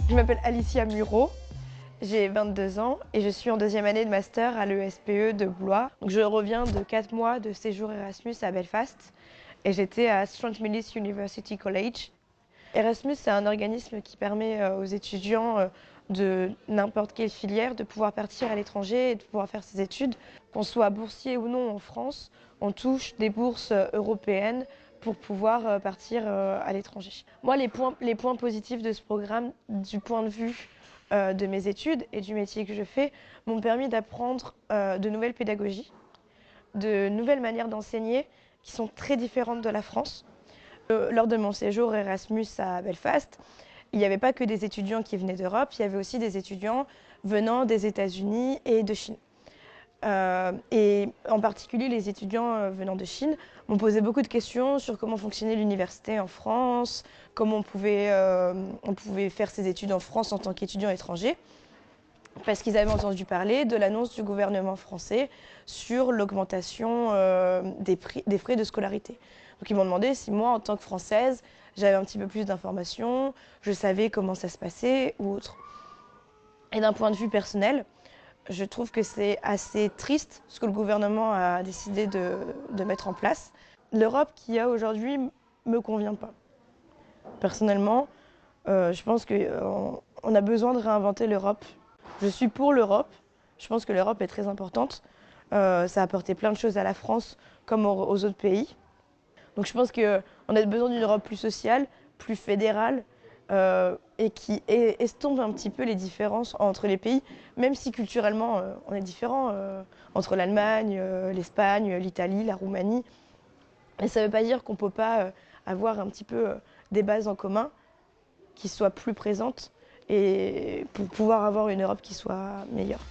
Je m'appelle Alicia Muro, j'ai 22 ans et je suis en deuxième année de master à l'ESPE de Blois. Donc je reviens de 4 mois de séjour Erasmus à Belfast et j'étais à Strathmillis University College. Erasmus, c'est un organisme qui permet aux étudiants de n'importe quelle filière de pouvoir partir à l'étranger et de pouvoir faire ses études. Qu'on soit boursier ou non en France, on touche des bourses européennes pour pouvoir partir à l'étranger. Moi, les points positifs de ce programme, du point de vue de mes études et du métier que je fais, m'ont permis d'apprendre de nouvelles pédagogies, de nouvelles manières d'enseigner qui sont très différentes de la France. Lors de mon séjour Erasmus à Belfast, il n'y avait pas que des étudiants qui venaient d'Europe, il y avait aussi des étudiants venant des États-Unis et de Chine. Et en particulier, les étudiants venant de Chine m'ont posé beaucoup de questions sur comment fonctionnait l'université en France, comment on pouvait faire ses études en France en tant qu'étudiant étranger, parce qu'ils avaient entendu parler de l'annonce du gouvernement français sur l'augmentation des frais de scolarité. Donc ils m'ont demandé si moi, en tant que Française, j'avais un petit peu plus d'informations, je savais comment ça se passait ou autre. Et d'un point de vue personnel, je trouve que c'est assez triste ce que le gouvernement a décidé de mettre en place. L'Europe qu'il y a aujourd'hui me convient pas. Personnellement, je pense qu'on a besoin de réinventer l'Europe. Je suis pour l'Europe. Je pense que l'Europe est très importante. Ça a apporté plein de choses à la France comme aux autres pays. Donc je pense qu'on a besoin d'une Europe plus sociale, plus fédérale et qui estompe un petit peu les différences entre les pays, même si culturellement on est différents entre l'Allemagne, l'Espagne, l'Italie, la Roumanie. Mais ça ne veut pas dire qu'on ne peut pas avoir un petit peu des bases en commun qui soient plus présentes et pour pouvoir avoir une Europe qui soit meilleure.